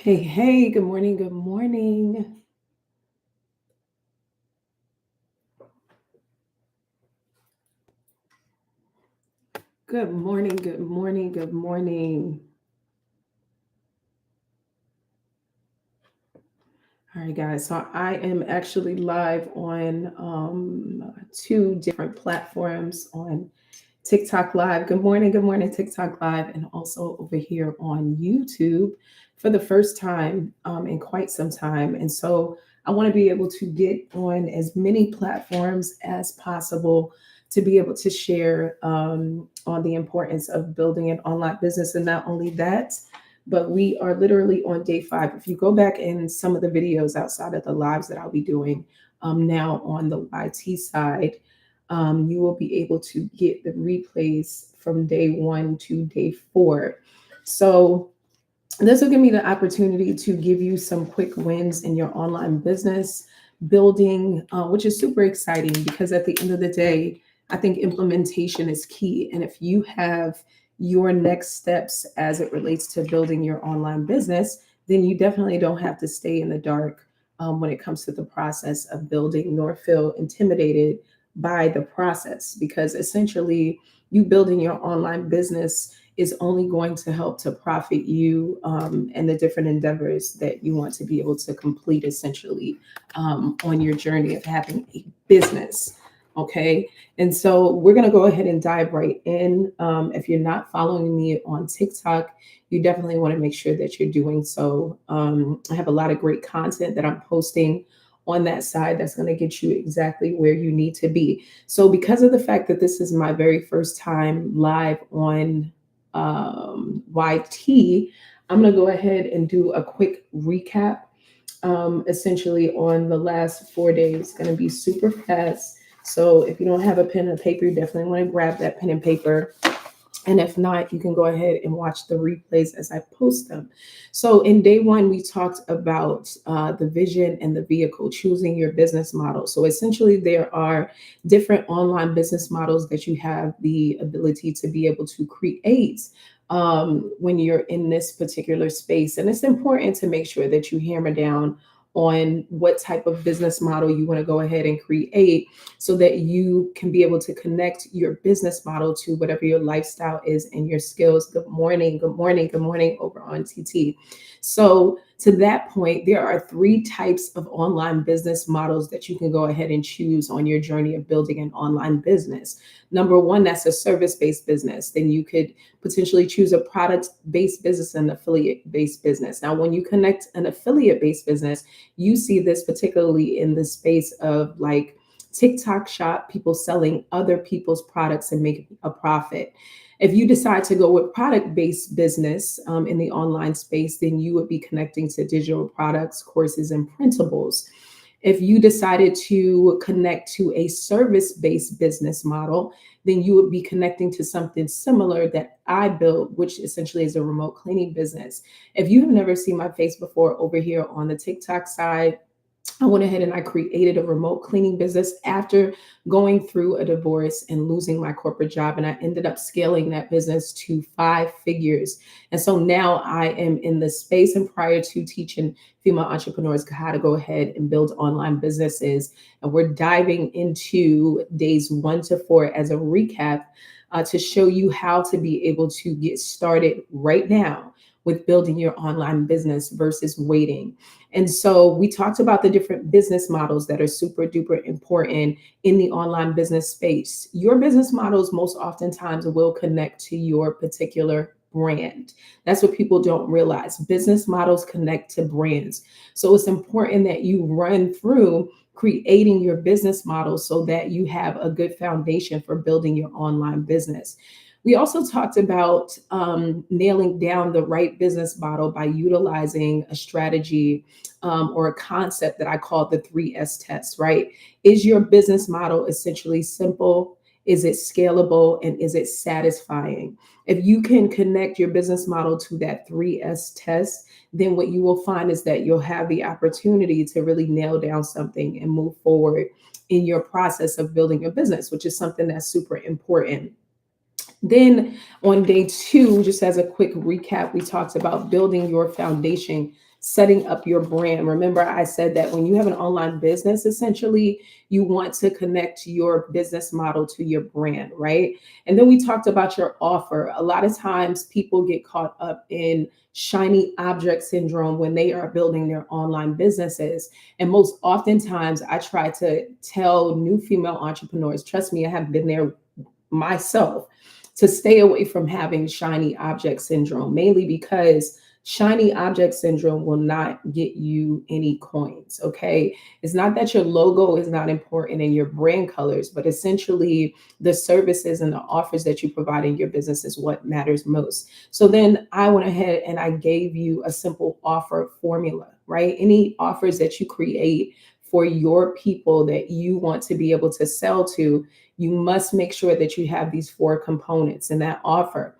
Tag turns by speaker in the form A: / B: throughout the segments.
A: Hey, hey, good morning, good morning. Good morning, good morning, good morning. All right, guys. So I am actually live on two different platforms on TikTok Live. Good morning, TikTok Live, and also over here on YouTube for the first time in quite some time. And so I want to be able to get on as many platforms as possible to be able to share on the importance of building an online business. And not only that, but we are literally on day 5. If you go back in some of the videos outside of the lives that I'll be doing now on the YT side, you will be able to get the replays from day 1 to day 4. So this will give me the opportunity to give you some quick wins in your online business building, which is super exciting because at the end of the day, I think implementation is key. And if you have your next steps as it relates to building your online business, then you definitely don't have to stay in the dark when it comes to the process of building, nor feel intimidated by the process, because essentially, you building your online business is only going to help to profit you and the different endeavors that you want to be able to complete essentially on your journey of having a business. Okay. And so we're going to go ahead and dive right in. If you're not following me on TikTok, you definitely want to make sure that you're doing so. I have a lot of great content that I'm posting on that side that's going to get you exactly where you need to be. So, because of the fact that this is my very first time live on YT, I'm going to go ahead and do a quick recap essentially on the last 4 days. Going to be super fast. So, if you don't have a pen and paper, you definitely want to grab that pen and paper. And if not, you can go ahead and watch the replays as I post them. So, in day 1, we talked about the vision and the vehicle, choosing your business model. So, essentially, there are different online business models that you have the ability to be able to create when you're in this particular space. And it's important to make sure that you hammer down on what type of business model you want to go ahead and create so that you can be able to connect your business model to whatever your lifestyle is and your skills. Good morning, good morning, good morning over on TT. So, to that point, there are 3 types of online business models that you can go ahead and choose on your journey of building an online business. Number 1, that's a service based business. Then you could potentially choose a product based business and affiliate based business. Now, when you connect an affiliate based business, you see this particularly in the space of like TikTok shop, people selling other people's products and making a profit. If you decide to go with product based business in the online space, then you would be connecting to digital products, courses, and printables. If you decided to connect to a service based business model, then you would be connecting to something similar that I built, which essentially is a remote cleaning business. If you have never seen my face before over here on the TikTok side, I went ahead and I created a remote cleaning business after going through a divorce and losing my corporate job. And I ended up scaling that business to 5 figures. And so now I am in the space, and prior to teaching female entrepreneurs how to go ahead and build online businesses. And we're diving into days 1 to 4 as a recap to show you how to be able to get started right now with building your online business versus waiting. And so we talked about the different business models that are super duper important in the online business space. Your business models most oftentimes will connect to your particular brand. That's what people don't realize. Business models connect to brands. So it's important that you run through creating your business model so that you have a good foundation for building your online business. We also talked about nailing down the right business model by utilizing a strategy or a concept that I call the 3S test, right? Is your business model essentially simple? Is it scalable? And is it satisfying? If you can connect your business model to that 3S test, then what you will find is that you'll have the opportunity to really nail down something and move forward in your process of building your business, which is something that's super important. Then on day 2, just as a quick recap, we talked about building your foundation setting up your brand. Remember, I said that when you have an online business, essentially, you want to connect your business model to your brand, right? And then we talked about your offer. A lot of times people get caught up in shiny object syndrome when they are building their online businesses. And most oftentimes, I try to tell new female entrepreneurs, trust me, I have been there myself, to stay away from having shiny object syndrome, mainly because shiny object syndrome will not get you any coins. Okay. It's not that your logo is not important in your brand colors, but essentially the services and the offers that you provide in your business is what matters most. So then I went ahead and I gave you a simple offer formula, right? Any offers that you create for your people that you want to be able to sell to, you must make sure that you have these four components in that offer.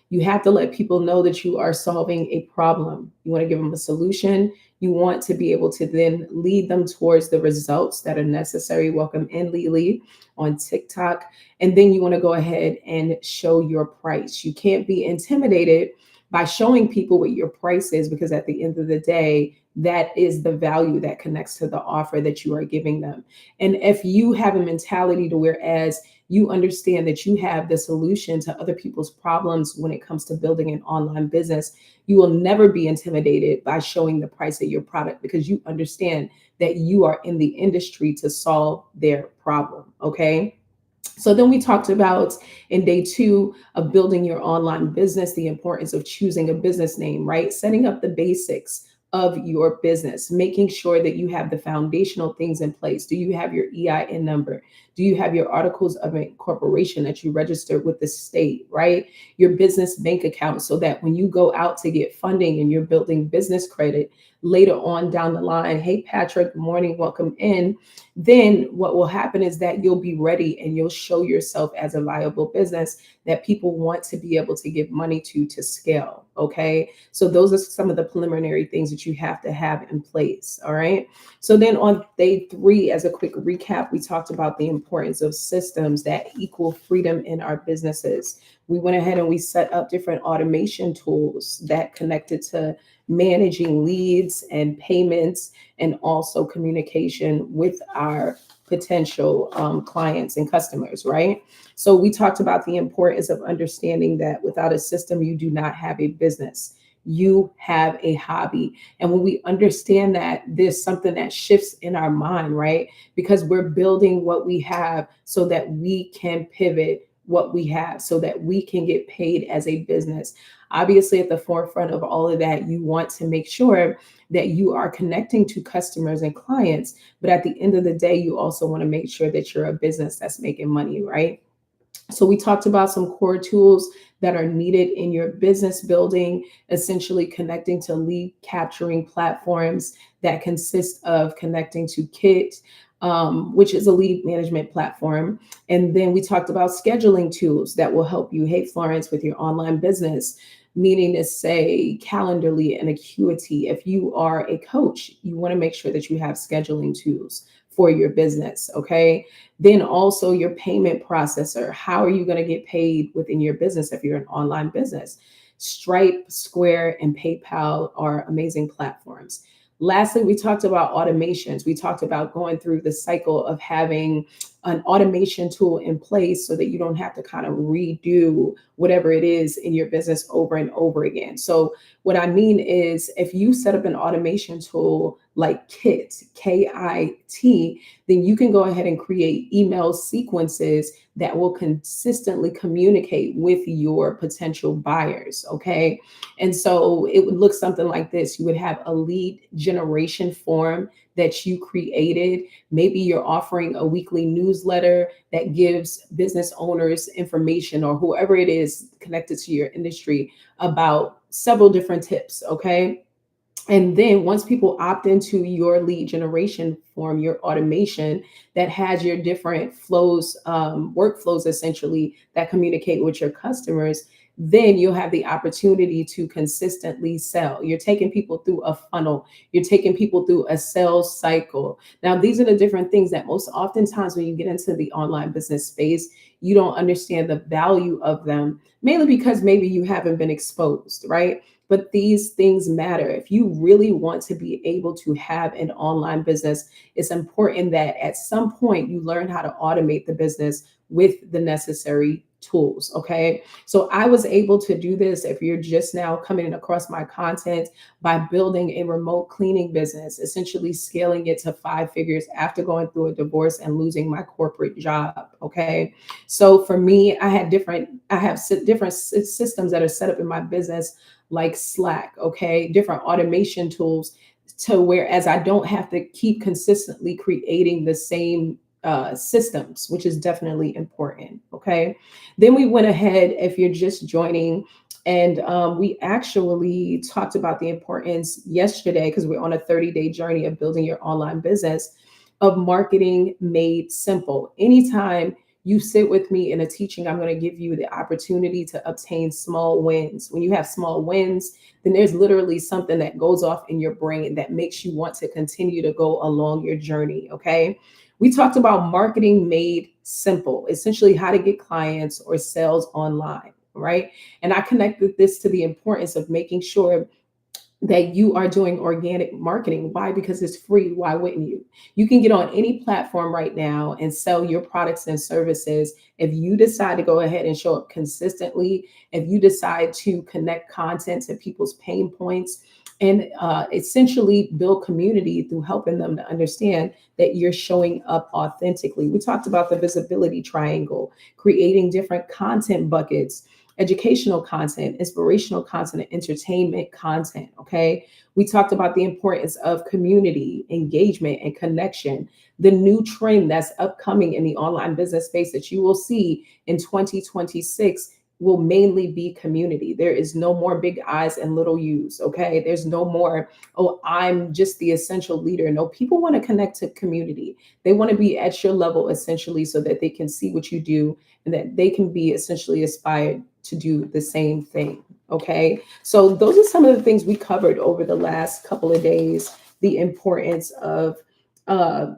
A: You have to let people know that you are solving a problem. You want to give them a solution. You want to be able to then lead them towards the results that are necessary. Welcome in, Lily, on TikTok. And then you want to go ahead and show your price. You can't be intimidated by showing people what your price is, because at the end of the day, that is the value that connects to the offer that you are giving them. And if you have a mentality to whereas you understand that you have the solution to other people's problems when it comes to building an online business, you will never be intimidated by showing the price of your product, because you understand that you are in the industry to solve their problem. Okay. So then we talked about in day two of building your online business, the importance of choosing a business name, right? Setting up the basics of your business, making sure that you have the foundational things in place. Do you have your EIN number? Do you have your articles of incorporation that you registered with the state, right? Your business bank account, so that when you go out to get funding and you're building business credit later on down the line, hey, Patrick, good morning, welcome in. Then what will happen is that you'll be ready and you'll show yourself as a viable business that people want to be able to give money to scale. Okay. So those are some of the preliminary things that you have to have in place. All right. So then on day three, as a quick recap, we talked about the importance of systems that equal freedom in our businesses. We went ahead and we set up different automation tools that connected to managing leads and payments, and also communication with our potential clients and customers, right? So we talked about the importance of understanding that without a system, you do not have a business. You have a hobby. And when we understand that, there's something that shifts in our mind, right? Because we're building what we have so that we can pivot what we have, so that we can get paid as a business. Obviously, at the forefront of all of that, you want to make sure that you are connecting to customers and clients. But at the end of the day, you also want to make sure that you're a business that's making money, right? So we talked about some core tools that are needed in your business building, essentially connecting to lead capturing platforms that consist of connecting to Kit, which is a lead management platform. And then we talked about scheduling tools that will help you, hey, Florence, with your online business, meaning to say Calendarly and Acuity. If you are a coach, you want to make sure that you have scheduling tools for your business. Okay. Then also your payment processor. How are you going to get paid within your business if you're an online business? Stripe, Square, and PayPal are amazing platforms. Lastly, we talked about automations. We talked about going through the cycle of having an automation tool in place so that you don't have to kind of redo whatever it is in your business over and over again. So what I mean is, if you set up an automation tool like Kit, KIT, then you can go ahead and create email sequences that will consistently communicate with your potential buyers. Okay. And so it would look something like this. You would have a lead generation form that you created. Maybe you're offering a weekly newsletter that gives business owners information, or whoever it is connected to your industry, about several different tips. Okay. And then once people opt into your lead generation form, your automation that has your different flows, workflows essentially that communicate with your customers, then you'll have the opportunity to consistently sell. You're taking people through a funnel. You're taking people through a sales cycle. Now, these are the different things that most oftentimes when you get into the online business space, you don't understand the value of them, mainly because maybe you haven't been exposed, right? but these things matter. If you really want to be able to have an online business, it's important that at some point you learn how to automate the business with the necessary tools. Okay. So I was able to do this, if you're just now coming across my content, by building a remote cleaning business, essentially scaling it to 5 figures after going through a divorce and losing my corporate job. Okay. So for me, I have different systems that are set up in my business, like Slack. Okay. Different automation tools, to whereas I don't have to keep consistently creating the same systems, which is definitely important. Okay. Then we went ahead, if you're just joining, and we actually talked about the importance yesterday, because we're on a 30-day journey of building your online business, of marketing made simple. Anytime you sit with me in a teaching, I'm going to give you the opportunity to obtain small wins. When you have small wins, then there's literally something that goes off in your brain that makes you want to continue to go along your journey. Okay. We talked about marketing made simple, essentially how to get clients or sales online, right? And I connected this to the importance of making sure that you are doing organic marketing. Why? Because it's free. Why wouldn't you? You can get on any platform right now and sell your products and services. If you decide to go ahead and show up consistently, if you decide to connect content to people's pain points, and essentially build community through helping them to understand that you're showing up authentically. We talked about the visibility triangle, creating different content buckets: educational content, inspirational content, and entertainment content. Okay. We talked about the importance of community, engagement, and connection. The new trend that's upcoming in the online business space that you will see in 2026 will mainly be community. There is no more big I's and little U's. Okay. There's no more, oh, I'm just the essential leader. No, people want to connect to community. They want to be at your level, essentially, so that they can see what you do and that they can be essentially inspired to do the same thing. Okay. So those are some of the things we covered over the last couple of days. The importance of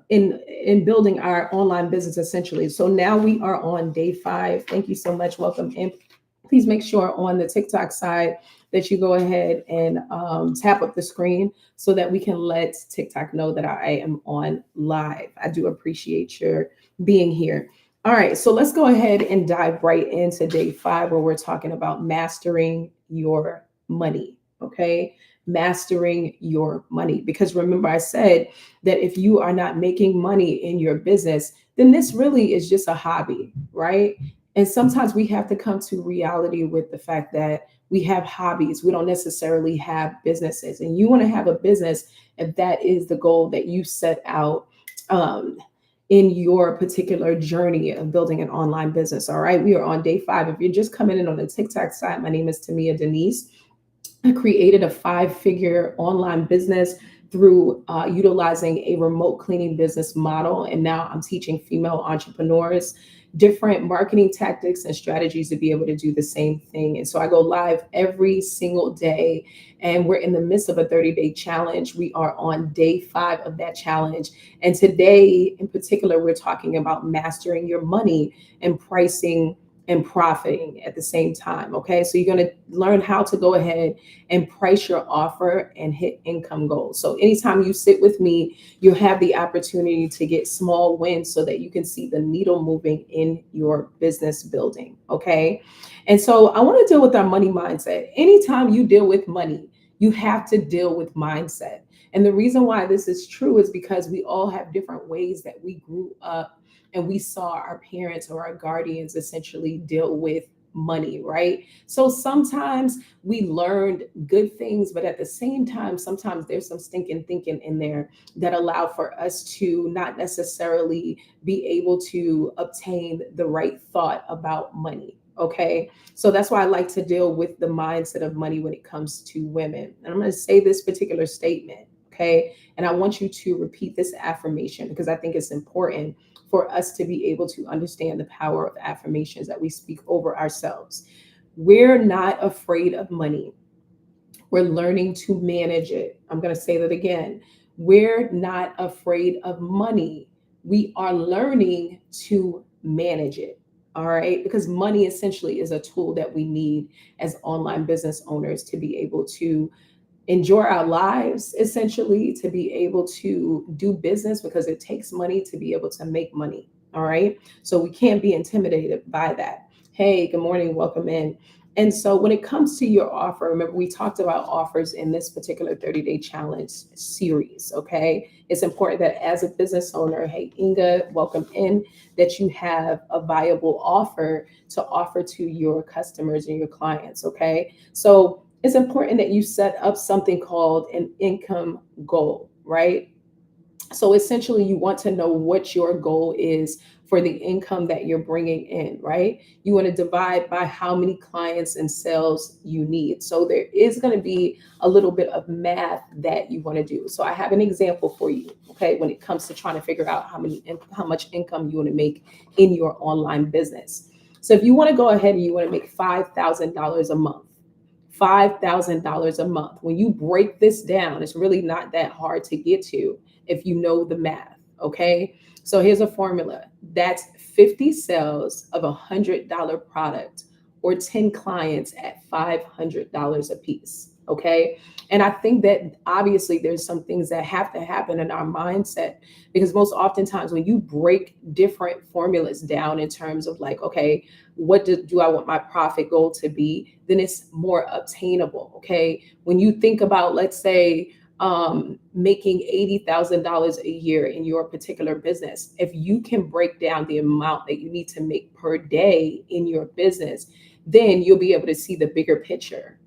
A: in building our online business, essentially. So now we are on day 5. Thank you so much. Welcome in. Please make sure on the TikTok side that you go ahead and tap up the screen so that we can let TikTok know that I am on live. I do appreciate your being here. All right, so let's go ahead and dive right into day 5, where we're talking about mastering your money. Okay, mastering your money. Because remember, I said that if you are not making money in your business, then this really is just a hobby, right? And sometimes we have to come to reality with the fact that we have hobbies. We don't necessarily have businesses. And you want to have a business if that is the goal that you set out um, in your particular journey of building an online business. All right. We are on day 5. If you're just coming in on the TikTok side, my name is Tamia Denise. I created a 5-figure online business through utilizing a remote cleaning business model. And now I'm teaching female entrepreneurs different marketing tactics and strategies to be able to do the same thing. And so I go live every single day. And we're in the midst of a 30-day challenge. We are on day 5 of that challenge. And today, in particular, we're talking about mastering your money and pricing and profiting at the same time. Okay. So you're going to learn how to go ahead and price your offer and hit income goals. So anytime you sit with me, you have the opportunity to get small wins so that you can see the needle moving in your business building. Okay. And so I want to deal with our money mindset. Anytime you deal with money, you have to deal with mindset. And the reason why this is true is because we all have different ways that we grew up and we saw our parents or our guardians essentially deal with money, right? So sometimes we learned good things, but at the same time, sometimes there's some stinking thinking in there that allow for us to not necessarily be able to obtain the right thought about money. Okay. So that's why I like to deal with the mindset of money when it comes to women. And I'm going to say this particular statement. Okay. And I want you to repeat this affirmation because I think it's important for us to be able to understand the power of affirmations that we speak over ourselves. We're not afraid of money. We're learning to manage it. I'm going to say that again. We're not afraid of money. We are learning to manage it. All right, because money essentially is a tool that we need as online business owners to be able to enjoy our lives, essentially, to be able to do business, because it takes money to be able to make money. All right. So we can't be intimidated by that. Hey, good morning. Welcome in. And so when it comes to your offer, remember we talked about offers in this particular 30-day challenge series. Okay. It's important that as a business owner, hey, Inga, welcome in, that you have a viable offer to offer to your customers and your clients. Okay. So it's important that you set up something called an income goal, right? So essentially, you want to know what your goal is for the income that you're bringing in, right? You want to divide by how many clients and sales you need. So there is going to be a little bit of math that you want to do. So I have an example for you, okay, when it comes to trying to figure out how much income you want to make in your online business. So if you want to go ahead and you want to make $5,000 a month, $5,000 a month. When you break this down, it's really not that hard to get to if you know the math. Okay. So here's a formula. That's 50 sales of $100 product or 10 clients at $500 a piece. Okay. And I think that obviously there's some things that have to happen in our mindset, because most oftentimes when you break different formulas down in terms of like, okay, what do I want my profit goal to be, then it's more obtainable. Okay. When you think about, let's say, making $80,000 a year in your particular business, if you can break down the amount that you need to make per day in your business, then you'll be able to see the bigger picture,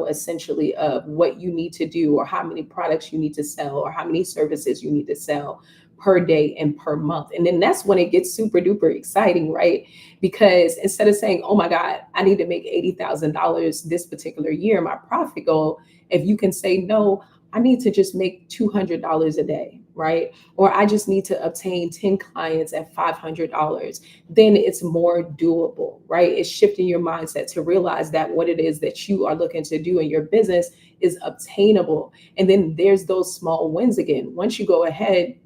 A: essentially of what you need to do or how many products you need to sell or how many services you need to sell per day and per month. And then that's when it gets super duper exciting, right? Because instead of saying, oh my God, I need to make $80,000 this particular year, my profit goal, if you can say, no, I need to just make $200 a day, right? Or I just need to obtain 10 clients at $500, then it's more doable, right? It's shifting your mindset to realize that what it is that you are looking to do in your business is obtainable. And then there's those small wins again. Once you go ahead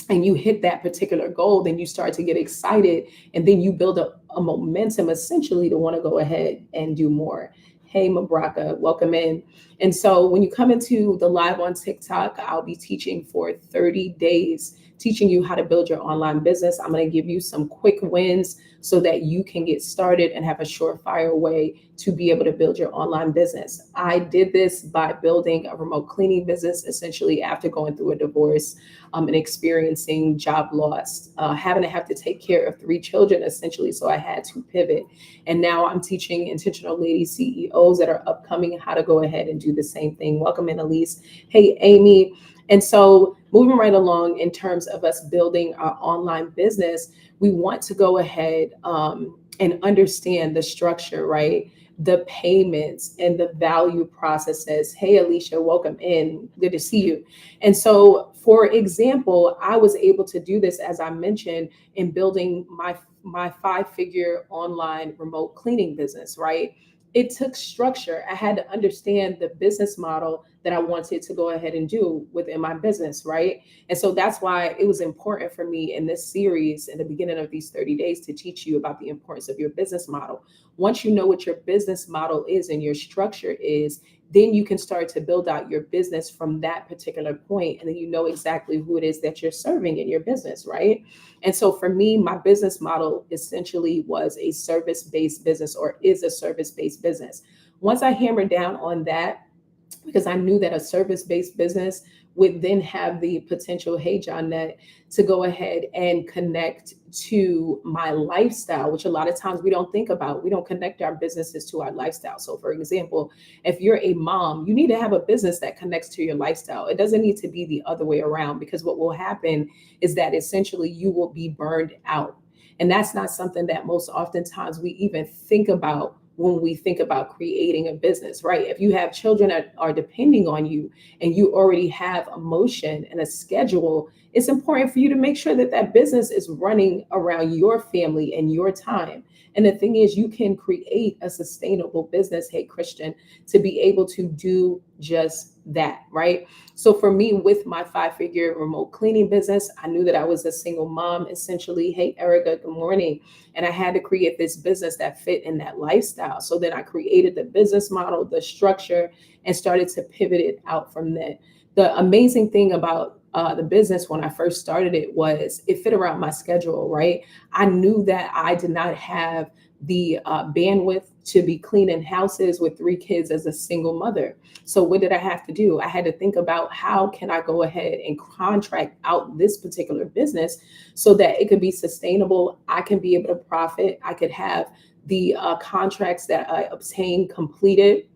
A: and you hit that particular goal, then you start to get excited, and then you build up a momentum essentially to want to go ahead and do more. Hey, Mabraka, welcome in. And so when you come into the live on TikTok, I'll be teaching for 30 days, teaching you how to build your online business. I'm going to give you some quick wins so that you can get started and have a surefire way to be able to build your online business. I did this by building a remote cleaning business, essentially after going through a divorce and experiencing job loss, having to have to take care of 3 children, essentially. So I had to pivot. And now I'm teaching intentional lady CEOs that are upcoming how to go ahead and do the same thing. Welcome in, Elise. Hey, Amy. And so moving right along in terms of us building our online business, we want to go ahead and understand the structure, right? The payments and the value processes. Hey, Alicia, welcome in. Good to see you. And so, for example, I was able to do this, as I mentioned, in building my 5-figure online remote cleaning business, right? It took structure. I had to understand the business model that I wanted to go ahead and do within my business, right? And so that's why it was important for me in this series, in the beginning of these 30 days, to teach you about the importance of your business model. Once you know what your business model is and your structure is, then you can start to build out your business from that particular point, and then you know exactly who it is that you're serving in your business, right? And so for me, my business model essentially was a service-based business, or is a service-based business. Once I hammered down on that, because I knew that a service-based business would then have the potential, hey, Johnette, to go ahead and connect to my lifestyle, which a lot of times we don't think about. We don't connect our businesses to our lifestyle. So for example, if you're a mom, you need to have a business that connects to your lifestyle. It doesn't need to be the other way around, because what will happen is that essentially you will be burned out. And that's not something that most oftentimes we even think about when we think about creating a business, right? If you have children that are depending on you and you already have a motion and a schedule, it's important for you to make sure that that business is running around your family and your time. And the thing is, you can create a sustainable business, hey, Christian, to be able to do just that, right? So for me, with my 5-figure remote cleaning business, I knew that I was a single mom essentially. Hey, Erica, good morning. And I had to create this business that fit in that lifestyle. So then I created the business model, the structure, and started to pivot it out from that. The amazing thing about the business when I first started it was it fit around my schedule, right? I knew that I did not have the bandwidth to be cleaning houses with 3 kids as a single mother. So what did I have to do? I had to think about how can I go ahead and contract out this particular business so that it could be sustainable. I can be able to profit. I could have the contracts that I obtain completed,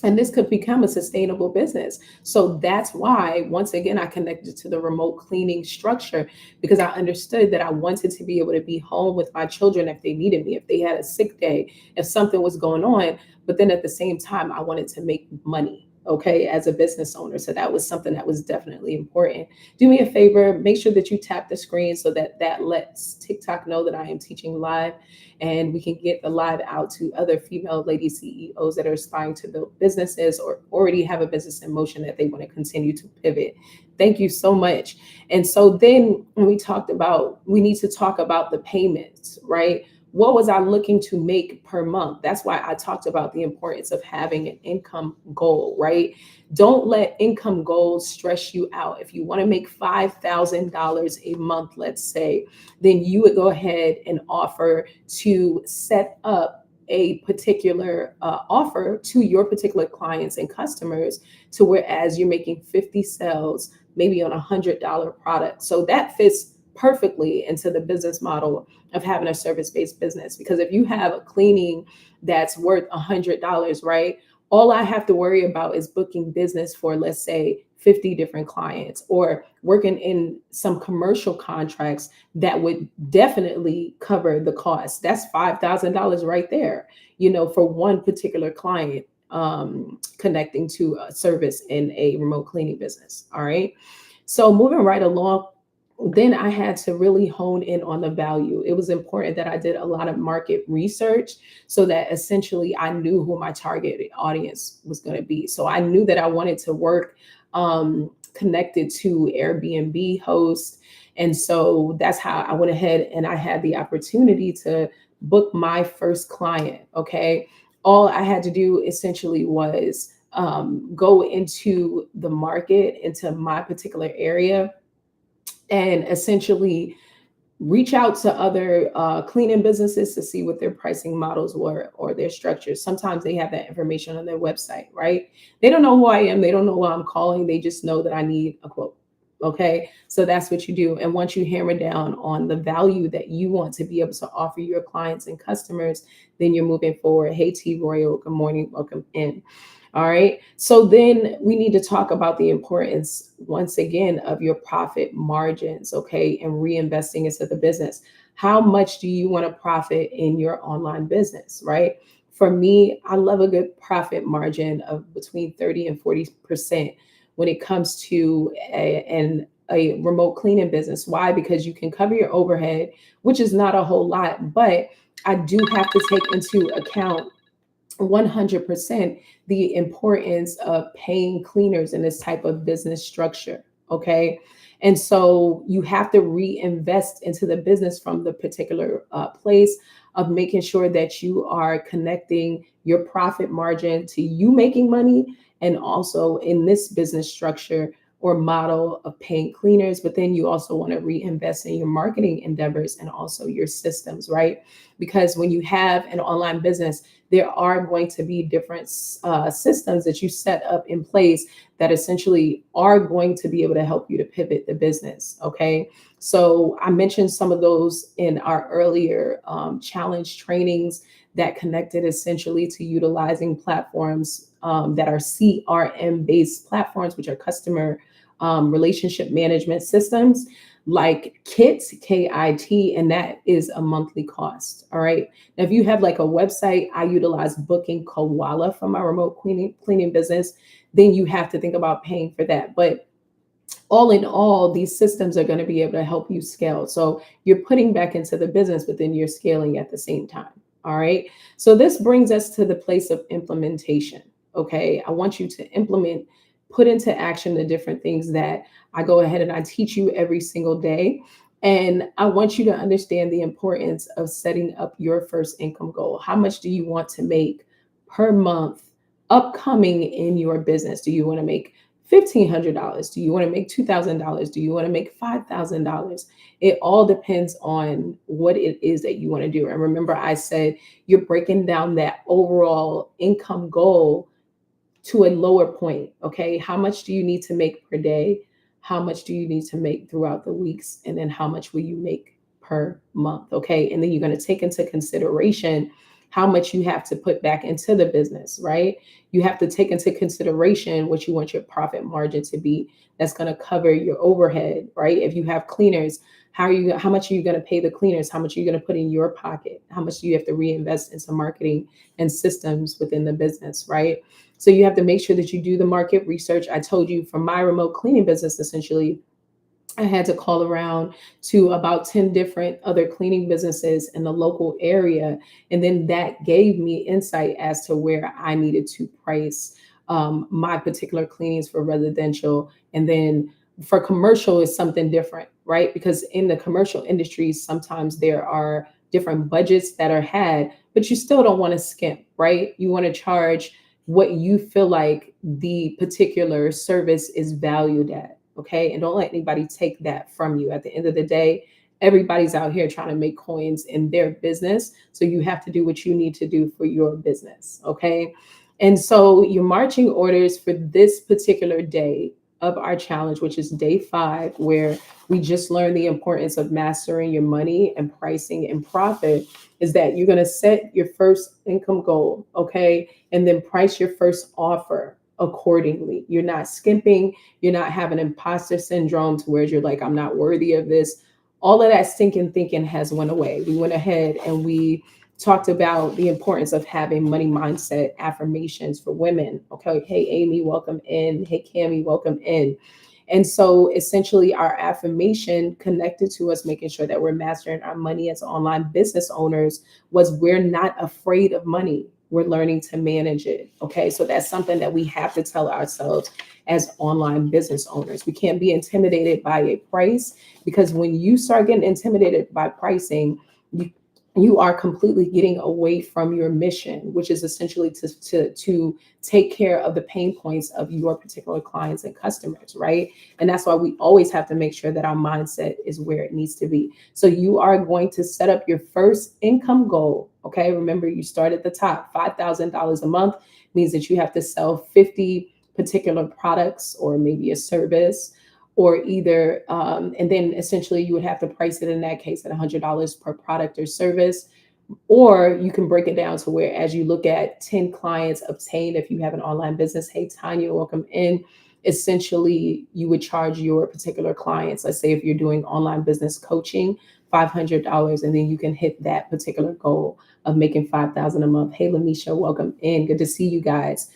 A: and this could become a sustainable business. So that's why, once again, I connected to the remote cleaning structure, because I understood that I wanted to be able to be home with my children if they needed me, if they had a sick day, if something was going on. But then at the same time, I wanted to make money. Okay, as a business owner. So that was something that was definitely important. Do me a favor, make sure that you tap the screen so that that lets TikTok know that I am teaching live, and we can get the live out to other female lady CEOs that are aspiring to build businesses or already have a business in motion that they want to continue to pivot. Thank you so much. And so then when we talked about, we need to talk about the payments, right? What was I looking to make per month? That's why I talked about the importance of having an income goal, right? Don't let income goals stress you out. If you want to make $5,000 a month, let's say, then you would go ahead and offer to set up a particular offer to your particular clients and customers, to whereas you're making 50 sales maybe on $100 product. So that fits perfectly into the business model of having a service-based business. Because if you have a cleaning that's worth $100, right? All I have to worry about is booking business for, let's say, 50 different clients, or working in some commercial contracts that would definitely cover the cost. That's $5,000 right there, for one particular client connecting to a service in a remote cleaning business. All right. So moving right along, then I had to really hone in on the value. It was important that I did a lot of market research so that essentially I knew who my target audience was going to be. So I knew that I wanted to work connected to Airbnb hosts. And so that's how I went ahead and I had the opportunity to book my first client. Okay. All I had to do essentially was go into the market, into my particular area, and essentially reach out to other cleaning businesses to see what their pricing models were or their structures. Sometimes they have that information on their website, right? They don't know who I am. They don't know why I'm calling. They just know that I need a quote. Okay. So that's what you do. And once you hammer down on the value that you want to be able to offer your clients and customers, then you're moving forward. Hey, T Royal, good morning. Welcome in. All right. So then we need to talk about the importance, once again, of your profit margins, okay, and reinvesting into the business. How much do you want to profit in your online business, right? For me, I love a good profit margin of between 30 and 40% when it comes to a remote cleaning business. Why? Because you can cover your overhead, which is not a whole lot, but I do have to take into account 100% the importance of paying cleaners in this type of business structure. Okay. And so you have to reinvest into the business from the particular place of making sure that you are connecting your profit margin to you making money, and also in this business structure or model of paying cleaners. But then you also want to reinvest in your marketing endeavors and also your systems, right? Because when you have an online business, there are going to be different systems that you set up in place that essentially are going to be able to help you to pivot the business. Okay. So I mentioned some of those in our earlier challenge trainings that connected essentially to utilizing platforms that are CRM based platforms, which are customer relationship management systems, like KIT, KIT, and that is a monthly cost. All right. Now, if you have like a website, I utilize Booking Koala for my remote cleaning business, then you have to think about paying for that. But all in all, these systems are going to be able to help you scale. So you're putting back into the business, but then you're scaling at the same time. All right. So this brings us to the place of implementation. Okay. I want you to implement put into action the different things that I go ahead and I teach you every single day. And I want you to understand the importance of setting up your first income goal. How much do you want to make per month upcoming in your business? Do you want to make $1,500? Do you want to make $2,000? Do you want to make $5,000? It all depends on what it is that you want to do. And remember, I said you're breaking down that overall income goal to a lower point. Okay. How much do you need to make per day? How much do you need to make throughout the weeks? And then how much will you make per month? Okay. And then you're going to take into consideration how much you have to put back into the business, right? You have to take into consideration what you want your profit margin to be. That's going to cover your overhead, right? If you have cleaners, how much are you going to pay the cleaners? How much are you going to put in your pocket? How much do you have to reinvest into marketing and systems within the business, right? So you have to make sure that you do the market research. I told you from my remote cleaning business, essentially, I had to call around to about 10 different other cleaning businesses in the local area. And then that gave me insight as to where I needed to price my particular cleanings for residential. And then for commercial is something different, right? Because in the commercial industry, sometimes there are different budgets that are had, but you still don't want to skimp, right? You want to charge what you feel like the particular service is valued at. Okay. And don't let anybody take that from you. At the end of the day, everybody's out here trying to make coins in their business. So you have to do what you need to do for your business. Okay. And so your marching orders for this particular day of our challenge, which is day 5, where we just learned the importance of mastering your money and pricing and profit, is that you're going to set your first income goal. Okay. And then price your first offer accordingly. You're not skimping. You're not having imposter syndrome to where you're like, I'm not worthy of this. All of that stinking thinking has went away. We went ahead and we talked about the importance of having money mindset affirmations for women. Okay. Hey, Amy, welcome in. Hey, Cammie, welcome in. And so essentially our affirmation connected to us making sure that we're mastering our money as online business owners was we're not afraid of money. We're learning to manage it. Okay. So that's something that we have to tell ourselves as online business owners. We can't be intimidated by a price, because when you start getting intimidated by pricing, you are completely getting away from your mission, which is essentially to take care of the pain points of your particular clients and customers, right? And that's why we always have to make sure that our mindset is where it needs to be. So you are going to set up your first income goal. Okay. Remember, you start at the top. $5,000 a month means that you have to sell 50 particular products or maybe a service, or either, and then essentially you would have to price it in that case at $100 per product or service. Or you can break it down to where, as you look at 10 clients obtained, if you have an online business, hey, Tanya, welcome in. Essentially, you would charge your particular clients. Let's say if you're doing online business coaching, $500, and then you can hit that particular goal of making $5,000 a month. Hey, Lamisha, welcome in. Good to see you guys.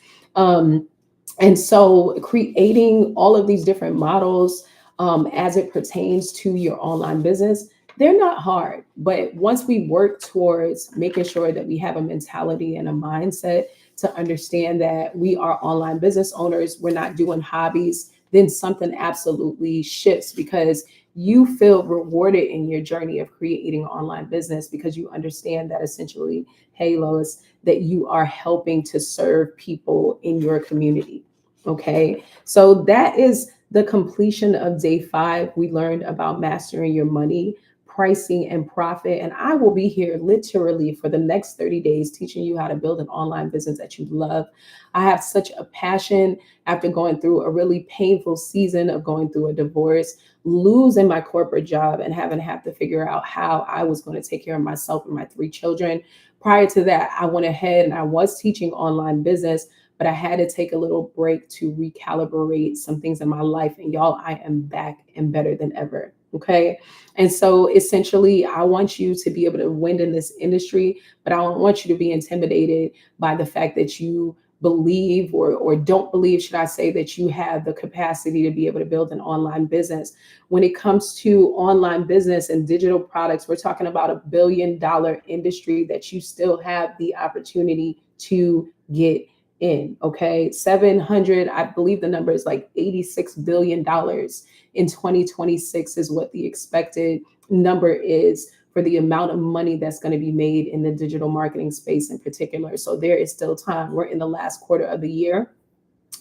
A: And so creating all of these different models as it pertains to your online business, they're not hard. But once we work towards making sure that we have a mentality and a mindset to understand that we are online business owners, we're not doing hobbies, then something absolutely shifts, because you feel rewarded in your journey of creating an online business, because you understand that essentially, hey, Lois, that you are helping to serve people in your community. Okay. So that is the completion of day 5. We learned about mastering your money, pricing, and profit. And I will be here literally for the next 30 days teaching you how to build an online business that you love. I have such a passion after going through a really painful season of going through a divorce, losing my corporate job, and having to have to figure out how I was going to take care of myself and my 3 children. Prior to that, I went ahead and I was teaching online business, but I had to take a little break to recalibrate some things in my life. And y'all, I am back and better than ever. Okay. And so essentially, I want you to be able to win in this industry, but I don't want you to be intimidated by the fact that you believe or don't believe, should I say, that you have the capacity to be able to build an online business. When it comes to online business and digital products, we're talking about $1 billion industry that you still have the opportunity to get in. Okay, 700, I believe the number is like $86 billion in 2026 is what the expected number is for the amount of money that's going to be made in the digital marketing space in particular. So there is still time. We're in the last quarter of the year.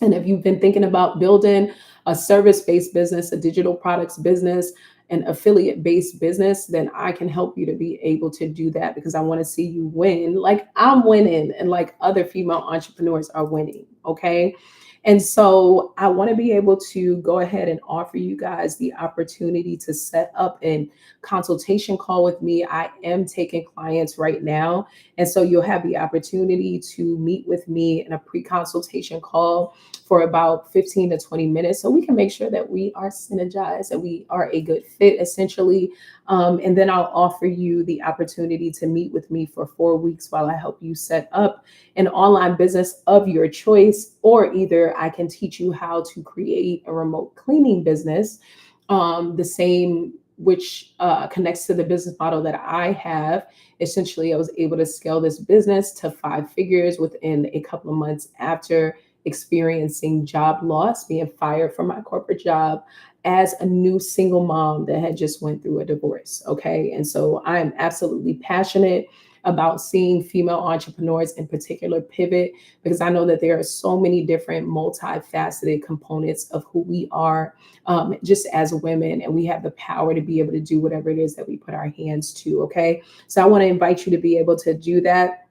A: And if you've been thinking about building a service based business, a digital products business, an affiliate based business, then I can help you to be able to do that because I want to see you win like I'm winning and like other female entrepreneurs are winning. Okay. And so I want to be able to go ahead and offer you guys the opportunity to set up a consultation call with me. I am taking clients right now. And so you'll have the opportunity to meet with me in a pre consultation call for about 15 to 20 minutes so we can make sure that we are synergized and we are a good fit essentially. And then I'll offer you the opportunity to meet with me for 4 weeks while I help you set up an online business of your choice, or either I can teach you how to create a remote cleaning business, the same which connects to the business model that I have. Essentially, I was able to scale this business to 5 figures within a couple of months after experiencing job loss, being fired from my corporate job as a new single mom that had just went through a divorce. Okay. And so I'm absolutely passionate about seeing female entrepreneurs in particular pivot because I know that there are so many different multifaceted components of who we are just as women, and we have the power to be able to do whatever it is that we put our hands to. Okay. So I want to invite you to be able to do that.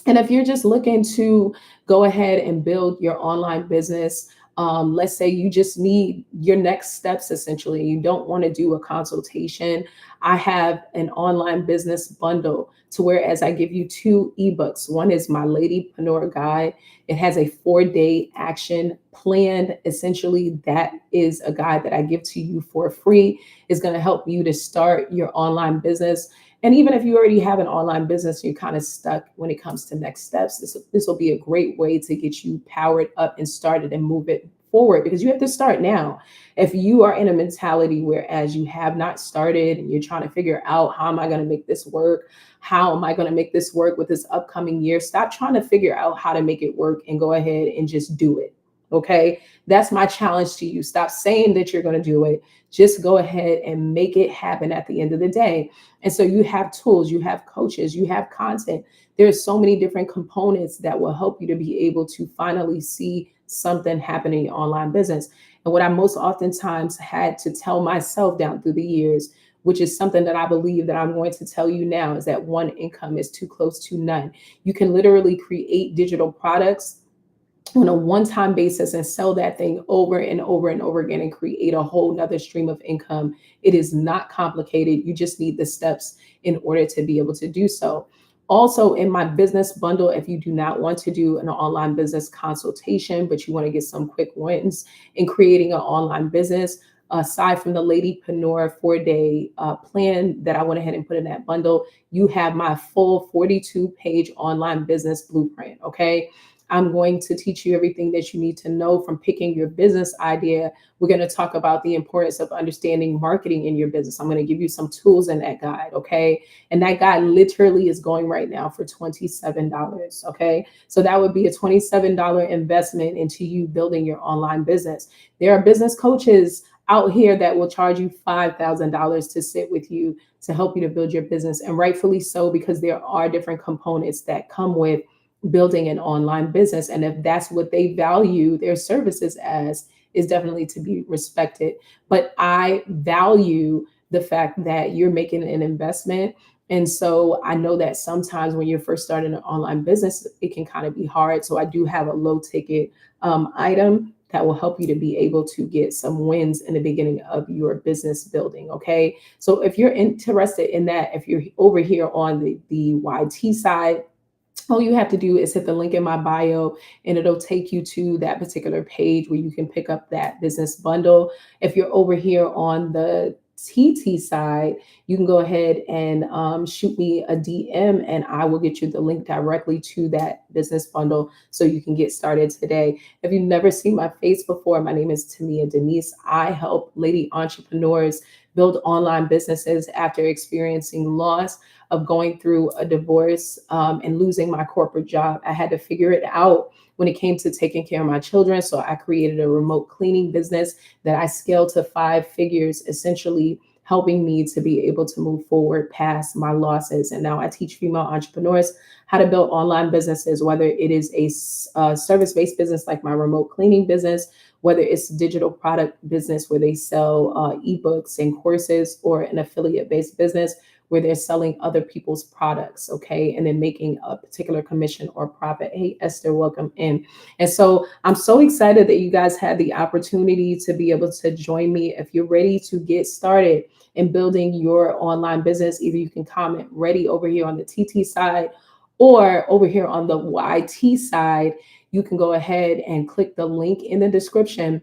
A: And if you're just looking to go ahead and build your online business, let's say you just need your next steps essentially, you don't want to do a consultation. I have an online business bundle to whereas I give you 2 ebooks. One is my Ladypreneur Guide. It has a 4-day action plan. Essentially, that is a guide that I give to you for free. It's going to help you to start your online business. And even if you already have an online business, you're kind of stuck when it comes to next steps. This will be a great way to get you powered up and started and move it forward because you have to start now. If you are in a mentality whereas you have not started and you're trying to figure out how am I going to make this work? How am I going to make this work with this upcoming year? Stop trying to figure out how to make it work and go ahead and just do it. Okay. That's my challenge to you. Stop saying that you're going to do it. Just go ahead and make it happen at the end of the day. And so you have tools, you have coaches, you have content. There's so many different components that will help you to be able to finally see something happen in your online business. And what I most oftentimes had to tell myself down through the years, which is something that I believe that I'm going to tell you now, is that one income is too close to none. You can literally create digital products on a one-time basis and sell that thing over and over and over again and create a whole nother stream of income. It is not complicated. You just need the steps in order to be able to do so. Also in my business bundle, if you do not want to do an online business consultation, but you want to get some quick wins in creating an online business, aside from the Ladypreneur 4-day plan that I went ahead and put in that bundle, you have my full 42-page online business blueprint. Okay. I'm going to teach you everything that you need to know from picking your business idea. We're going to talk about the importance of understanding marketing in your business. I'm going to give you some tools in that guide. Okay. And that guide literally is going right now for $27. Okay. So that would be a $27 investment into you building your online business. There are business coaches out here that will charge you $5,000 to sit with you to help you to build your business. And rightfully so, because there are different components that come with building an online business. And if that's what they value their services as, is definitely to be respected. But I value the fact that you're making an investment. And so I know that sometimes when you're first starting an online business, it can kind of be hard. So I do have a low ticket item that will help you to be able to get some wins in the beginning of your business building. Okay. So if you're interested in that, if you're over here on the YT side, all you have to do is hit the link in my bio and it'll take you to that particular page where you can pick up that business bundle. If you're over here on the TT side, you can go ahead and shoot me a DM and I will get you the link directly to that business bundle so you can get started today. If you've never seen my face before, my name is Tamia Denise. I help lady entrepreneurs build online businesses after experiencing loss of going through a divorce and losing my corporate job. I had to figure it out when it came to taking care of my children. So I created a remote cleaning business that I scaled to 5 figures, essentially helping me to be able to move forward past my losses. And now I teach female entrepreneurs how to build online businesses, whether it is a service-based business like my remote cleaning business, whether it's digital product business where they sell ebooks and courses, or an affiliate-based business where they're selling other people's products, okay, and then making a particular commission or profit. Hey, Esther, welcome in. And so I'm so excited that you guys had the opportunity to be able to join me. If you're ready to get started in building your online business, either you can comment ready over here on the TT side, or over here on the YT side, you can go ahead and click the link in the description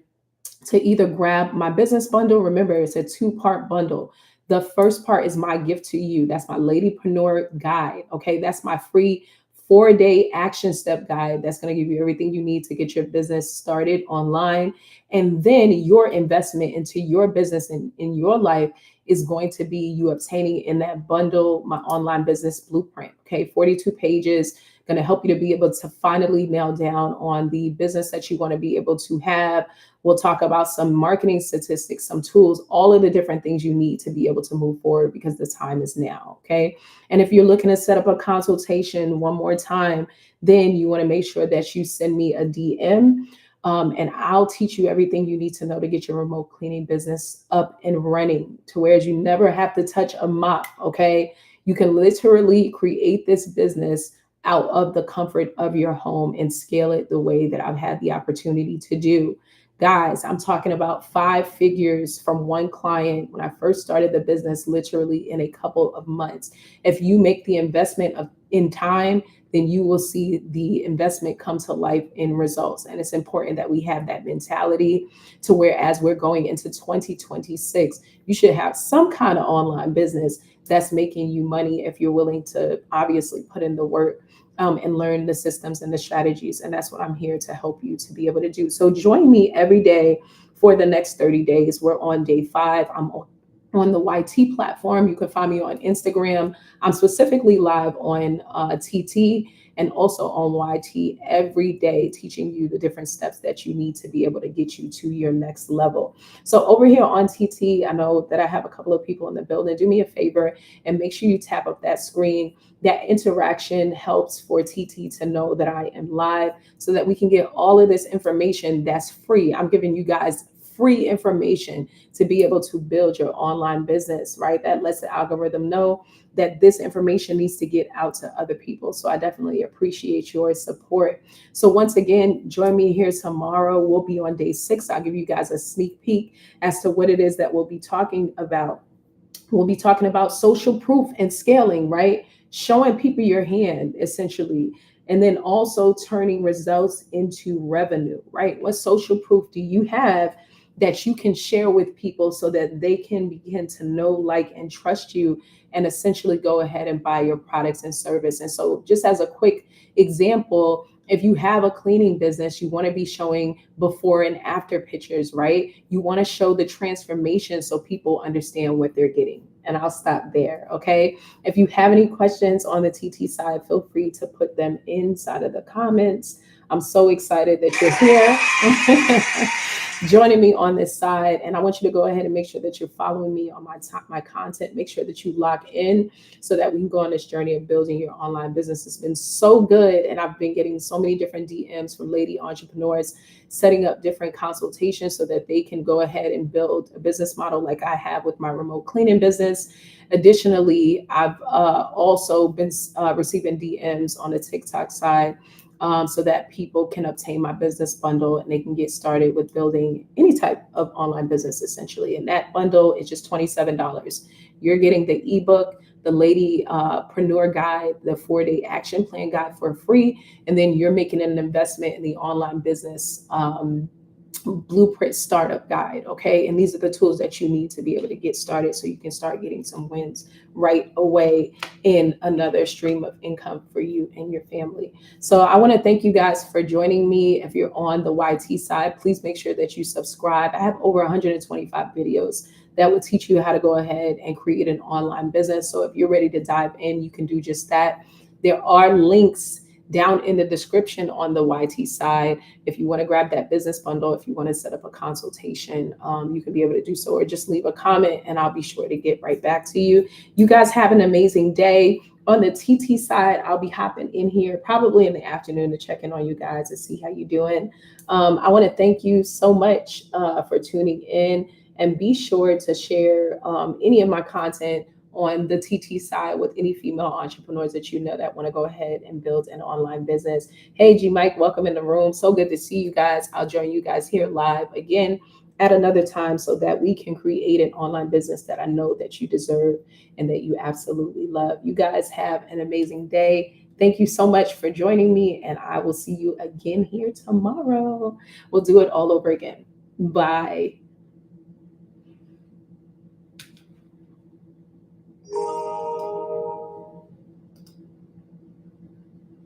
A: to either grab my business bundle. Remember, it's a 2-part bundle. The first part is my gift to you. That's my Ladypreneur guide. Okay. That's my free 4-day action step guide. That's going to give you everything you need to get your business started online. And then your investment into your business and in your life is going to be you obtaining in that bundle my online business blueprint. Okay. 42 pages, going to help you to be able to finally nail down on the business that you want to be able to have. We'll talk about some marketing statistics, some tools, all of the different things you need to be able to move forward, because the time is now. Okay. And if you're looking to set up a consultation one more time, then you want to make sure that you send me a DM. And I'll teach you everything you need to know to get your remote cleaning business up and running, to whereas you never have to touch a mop. Okay. You can literally create this business out of the comfort of your home and scale it the way that I've had the opportunity to do. Guys, I'm talking about 5 figures from one client when I first started the business, literally in a couple of months. If you make the investment in time, then you will see the investment come to life in results. And it's important that we have that mentality, to where as we're going into 2026, you should have some kind of online business that's making you money, if you're willing to obviously put in the work and learn the systems and the strategies. And that's what I'm here to help you to be able to do. So join me every day for the next 30 days. We're on day 5. I'm on the YT platform. You can find me on Instagram. I'm specifically live on TT and also on YT every day, teaching you the different steps that you need to be able to get you to your next level. So over here on TT, I know that I have a couple of people in the building. Do me a favor and make sure you tap up that screen. That interaction helps for TT to know that I am live, so that we can get all of this information that's free. I'm giving you guys free information to be able to build your online business, right? That lets the algorithm know that this information needs to get out to other people. So I definitely appreciate your support. So once again, join me here tomorrow. We'll be on day 6. I'll give you guys a sneak peek as to what it is that we'll be talking about. We'll be talking about social proof and scaling, right? Showing people your hand, essentially. And then also turning results into revenue, right? What social proof do you have that you can share with people so that they can begin to know, like, and trust you, and essentially go ahead and buy your products and service? And so just as a quick example, if you have a cleaning business, you want to be showing before and after pictures, right? You want to show the transformation so people understand what they're getting. And I'll stop there, okay? If you have any questions on the TT side, feel free to put them inside of the comments. I'm so excited that you're here. Joining me on this side. And I want you to go ahead and make sure that you're following me on my content. Make sure that you lock in so that we can go on this journey of building your online business. It's been so good. And I've been getting so many different DMs from lady entrepreneurs setting up different consultations so that they can go ahead and build a business model like I have with my remote cleaning business. Additionally, I've also been receiving DMs on the TikTok side, so that people can obtain my business bundle and they can get started with building any type of online business, essentially. And that bundle is just $27. You're getting the ebook, the Ladypreneur guide, the 4-day action plan guide for free. And then you're making an investment in the online business blueprint startup guide. Okay. And these are the tools that you need to be able to get started so you can start getting some wins right away in another stream of income for you and your family. So I want to thank you guys for joining me. If you're on the YT side, please make sure that you subscribe. I have over 125 videos that will teach you how to go ahead and create an online business. So if you're ready to dive in, you can do just that. There are links down in the description on the YT side. If you want to grab that business bundle, if you want to set up a consultation, you can be able to do so, or just leave a comment and I'll be sure to get right back to you. You guys have an amazing day. On the TT side, I'll be hopping in here probably in the afternoon to check in on you guys and see how you're doing. I want to thank you so much for tuning in, and be sure to share any of my content on the TT side with any female entrepreneurs that you know that want to go ahead and build an online business. Hey, G Mike, welcome in the room. So good to see you guys. I'll join you guys here live again at another time so that we can create an online business that I know that you deserve and that you absolutely love. You guys have an amazing day. Thank you so much for joining me, and I will see you again here tomorrow. We'll do it all over again. Bye.